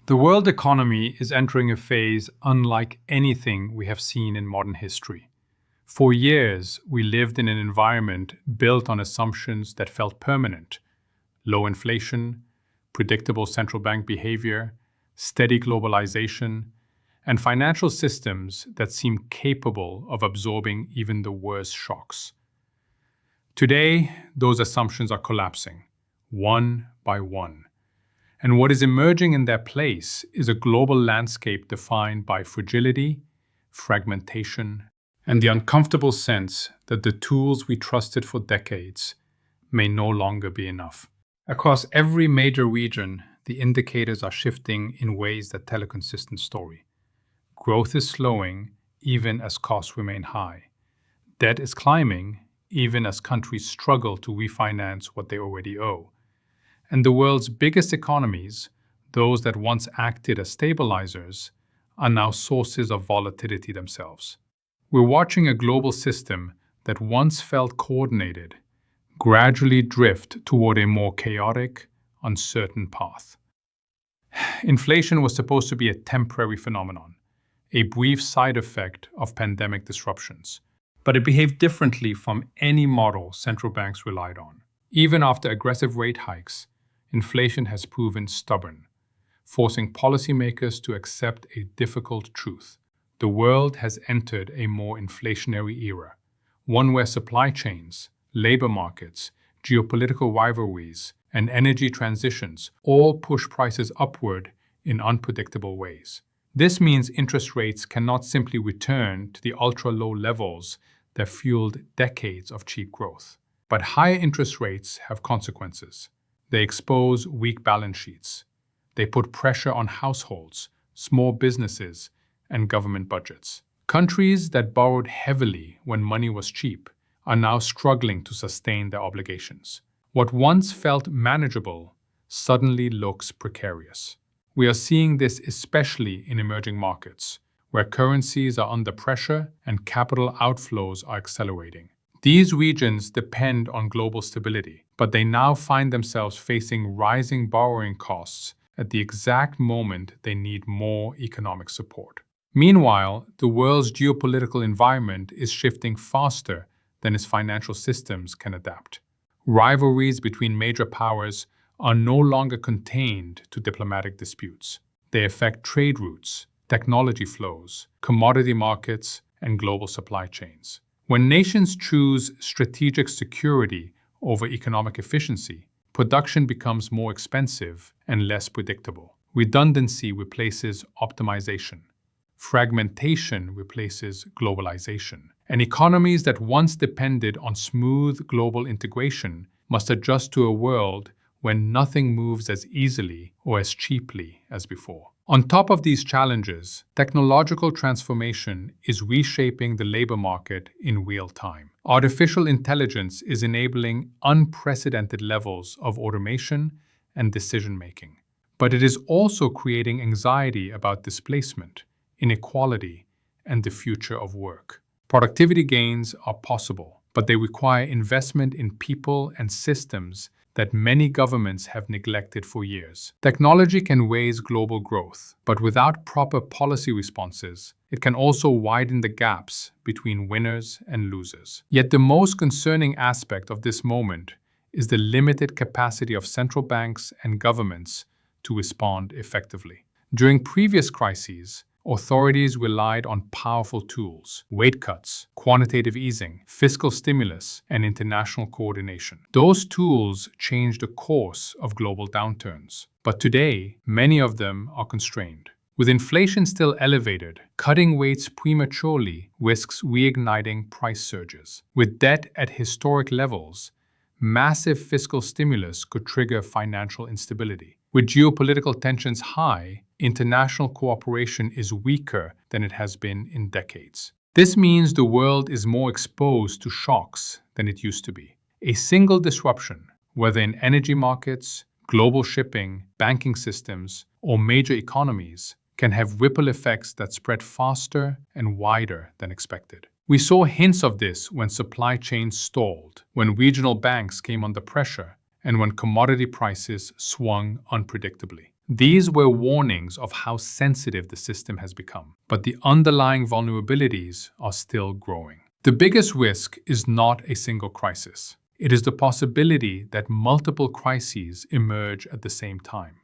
The world economy is entering a phase unlike anything we have seen in modern history. For years, we lived in an environment built on assumptions that felt permanent: low inflation, predictable central bank behavior, steady globalization, and financial systems that seemed capable of absorbing even the worst shocks. Today, those assumptions are collapsing, one by one. And what is emerging in their place is a global landscape defined by fragility, fragmentation, and the uncomfortable sense that the tools we trusted for decades may no longer be enough. Across every major region, the indicators are shifting in ways that tell a consistent story. Growth is slowing, even as costs remain high. Debt is climbing, even as countries struggle to refinance what they already owe. And the world's biggest economies, those that once acted as stabilizers, are now sources of volatility themselves. We're watching a global system that once felt coordinated gradually drift toward a more chaotic, uncertain path. Inflation was supposed to be a temporary phenomenon, a brief side effect of pandemic disruptions, but it behaved differently from any model central banks relied on. Even after aggressive rate hikes, inflation has proven stubborn, forcing policymakers to accept a difficult truth. The world has entered a more inflationary era, one where supply chains, labor markets, geopolitical rivalries, and energy transitions all push prices upward in unpredictable ways. This means interest rates cannot simply return to the ultra-low levels that fueled decades of cheap growth. But higher interest rates have consequences. They expose weak balance sheets. They put pressure on households, small businesses, and government budgets. Countries that borrowed heavily when money was cheap are now struggling to sustain their obligations. What once felt manageable suddenly looks precarious. We are seeing this especially in emerging markets, where currencies are under pressure and capital outflows are accelerating. These regions depend on global stability, but they now find themselves facing rising borrowing costs at the exact moment they need more economic support. Meanwhile, the world's geopolitical environment is shifting faster than its financial systems can adapt. Rivalries between major powers are no longer contained to diplomatic disputes. They affect trade routes, technology flows, commodity markets, and global supply chains. When nations choose strategic security over economic efficiency, production becomes more expensive and less predictable. Redundancy replaces optimization. Fragmentation replaces globalization. And economies that once depended on smooth global integration must adjust to a world when nothing moves as easily or as cheaply as before. On top of these challenges, technological transformation is reshaping the labor market in real time. Artificial intelligence is enabling unprecedented levels of automation and decision-making. But it is also creating anxiety about displacement, inequality, and the future of work. Productivity gains are possible, but they require investment in people and systems that many governments have neglected for years. Technology can raise global growth, but without proper policy responses, it can also widen the gaps between winners and losers. Yet the most concerning aspect of this moment is the limited capacity of central banks and governments to respond effectively. During previous crises, authorities relied on powerful tools: rate cuts, quantitative easing, fiscal stimulus, and international coordination. Those tools changed the course of global downturns. But today, many of them are constrained. With inflation still elevated, cutting rates prematurely risks reigniting price surges. With debt at historic levels, massive fiscal stimulus could trigger financial instability. With geopolitical tensions high, international cooperation is weaker than it has been in decades. This means the world is more exposed to shocks than it used to be. A single disruption, whether in energy markets, global shipping, banking systems, or major economies, can have ripple effects that spread faster and wider than expected. We saw hints of this when supply chains stalled, when regional banks came under pressure, and when commodity prices swung unpredictably. These were warnings of how sensitive the system has become, but the underlying vulnerabilities are still growing. The biggest risk is not a single crisis. It is the possibility that multiple crises emerge at the same time.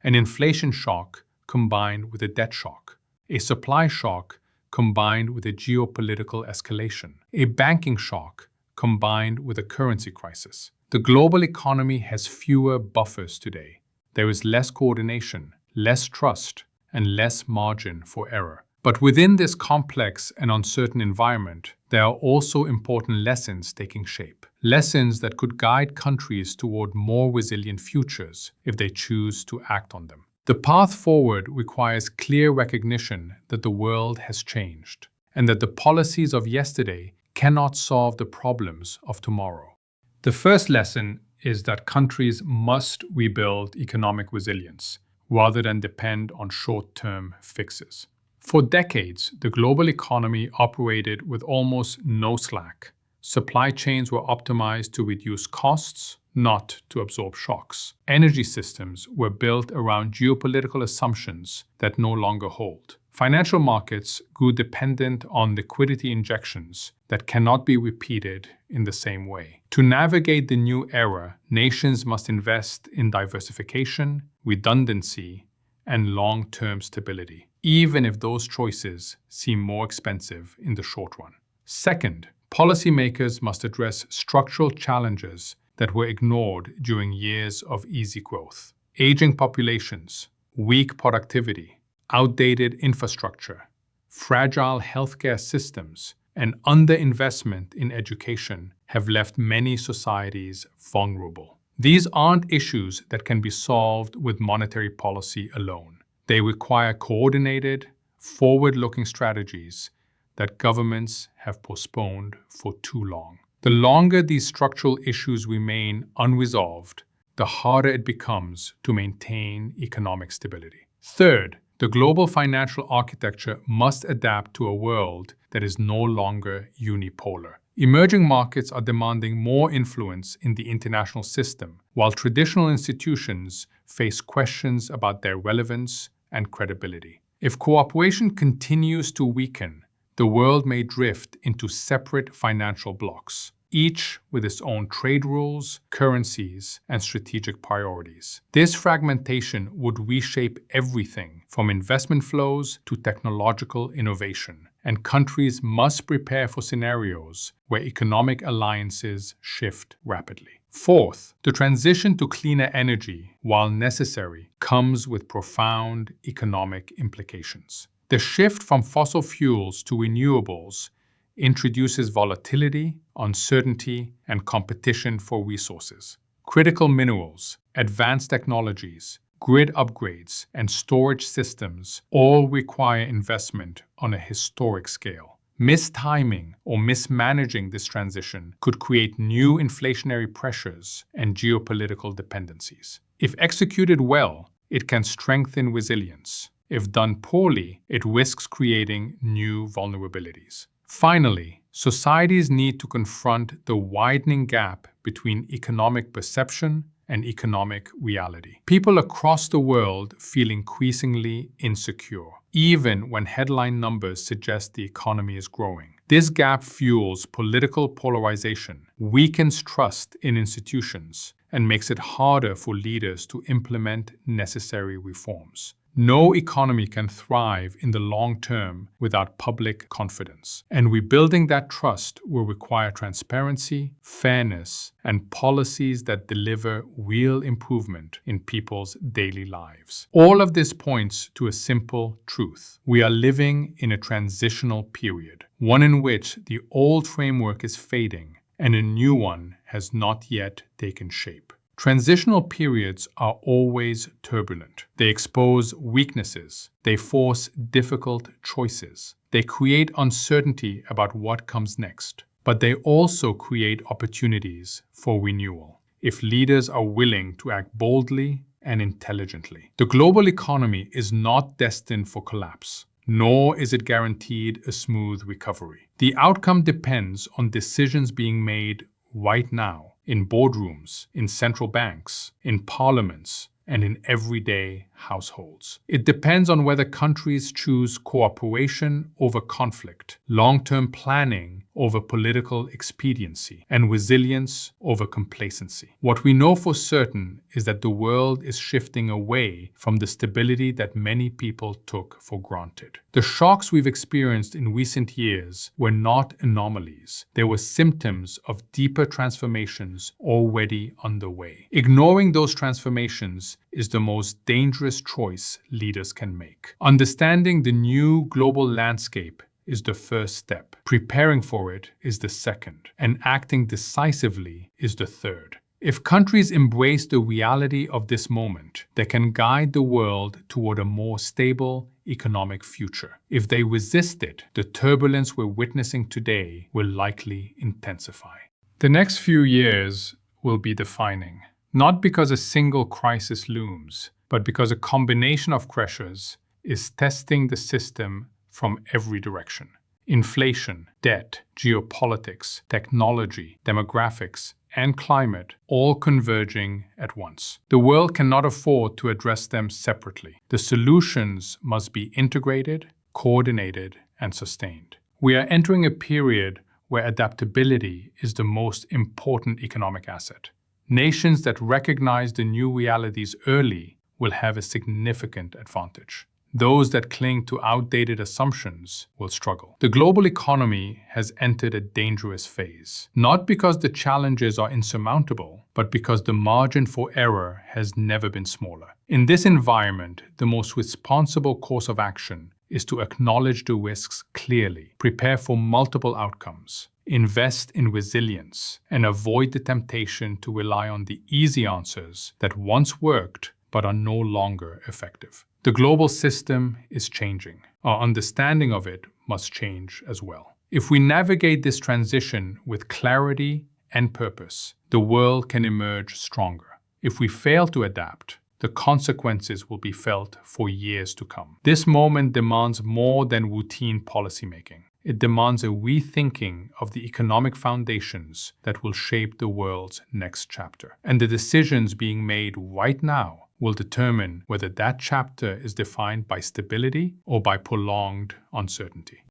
An inflation shock combined with a debt shock, a supply shock combined with a geopolitical escalation, a banking shock combined with a currency crisis. The global economy has fewer buffers today. There is less coordination, less trust, and less margin for error. But within this complex and uncertain environment, there are also important lessons taking shape. Lessons that could guide countries toward more resilient futures if they choose to act on them. The path forward requires clear recognition that the world has changed, and that the policies of yesterday cannot solve the problems of tomorrow. The first lesson is that countries must rebuild economic resilience rather than depend on short-term fixes. For decades, the global economy operated with almost no slack. Supply chains were optimized to reduce costs, not to absorb shocks. Energy systems were built around geopolitical assumptions that no longer hold. Financial markets grew dependent on liquidity injections that cannot be repeated in the same way. To navigate the new era, nations must invest in diversification, redundancy, and long-term stability, even if those choices seem more expensive in the short run. Second, policymakers must address structural challenges that were ignored during years of easy growth. Aging populations, weak productivity, outdated infrastructure, fragile healthcare systems, and underinvestment in education have left many societies vulnerable. These aren't issues that can be solved with monetary policy alone. They require coordinated, forward-looking strategies that governments have postponed for too long. The longer these structural issues remain unresolved, the harder it becomes to maintain economic stability. Third, the global financial architecture must adapt to a world that is no longer unipolar. Emerging markets are demanding more influence in the international system, while traditional institutions face questions about their relevance and credibility. If cooperation continues to weaken, the world may drift into separate financial blocs, each with its own trade rules, currencies, and strategic priorities. This fragmentation would reshape everything from investment flows to technological innovation, and countries must prepare for scenarios where economic alliances shift rapidly. Fourth, the transition to cleaner energy, while necessary, comes with profound economic implications. The shift from fossil fuels to renewables introduces volatility, uncertainty, and competition for resources. Critical minerals, advanced technologies, grid upgrades, and storage systems all require investment on a historic scale. Mistiming or mismanaging this transition could create new inflationary pressures and geopolitical dependencies. If executed well, it can strengthen resilience. If done poorly, it risks creating new vulnerabilities. Finally, societies need to confront the widening gap between economic perception and economic reality. People across the world feel increasingly insecure, even when headline numbers suggest the economy is growing. This gap fuels political polarization, weakens trust in institutions, and makes it harder for leaders to implement necessary reforms. No economy can thrive in the long term without public confidence, and rebuilding that trust will require transparency, fairness, and policies that deliver real improvement in people's daily lives. All of this points to a simple truth. We are living in a transitional period, one in which the old framework is fading and a new one has not yet taken shape. Transitional periods are always turbulent. They expose weaknesses. They force difficult choices. They create uncertainty about what comes next. But they also create opportunities for renewal, if leaders are willing to act boldly and intelligently. The global economy is not destined for collapse, nor is it guaranteed a smooth recovery. The outcome depends on decisions being made right now, in boardrooms, in central banks, in parliaments, and in everyday households. It depends on whether countries choose cooperation over conflict, long-term planning over political expediency, and resilience over complacency. What we know for certain is that the world is shifting away from the stability that many people took for granted. The shocks we've experienced in recent years were not anomalies. They were symptoms of deeper transformations already underway. Ignoring those transformations is the most dangerous choice leaders can make. Understanding the new global landscape is the first step. Preparing for it is the second, and acting decisively is the third. If countries embrace the reality of this moment, they can guide the world toward a more stable economic future. If they resist it, the turbulence we're witnessing today will likely intensify. The next few years will be defining, not because a single crisis looms, but because a combination of pressures is testing the system from every direction. Inflation, debt, geopolitics, technology, demographics, and climate all converging at once. The world cannot afford to address them separately. The solutions must be integrated, coordinated, and sustained. We are entering a period where adaptability is the most important economic asset. Nations that recognize the new realities early will have a significant advantage. Those that cling to outdated assumptions will struggle. The global economy has entered a dangerous phase, not because the challenges are insurmountable, but because the margin for error has never been smaller. In this environment, the most responsible course of action is to acknowledge the risks clearly, prepare for multiple outcomes, invest in resilience, and avoid the temptation to rely on the easy answers that once worked but are no longer effective. The global system is changing. Our understanding of it must change as well. If we navigate this transition with clarity and purpose, the world can emerge stronger. If we fail to adapt, the consequences will be felt for years to come. This moment demands more than routine policymaking. It demands a rethinking of the economic foundations that will shape the world's next chapter. And the decisions being made right now will determine whether that chapter is defined by stability or by prolonged uncertainty.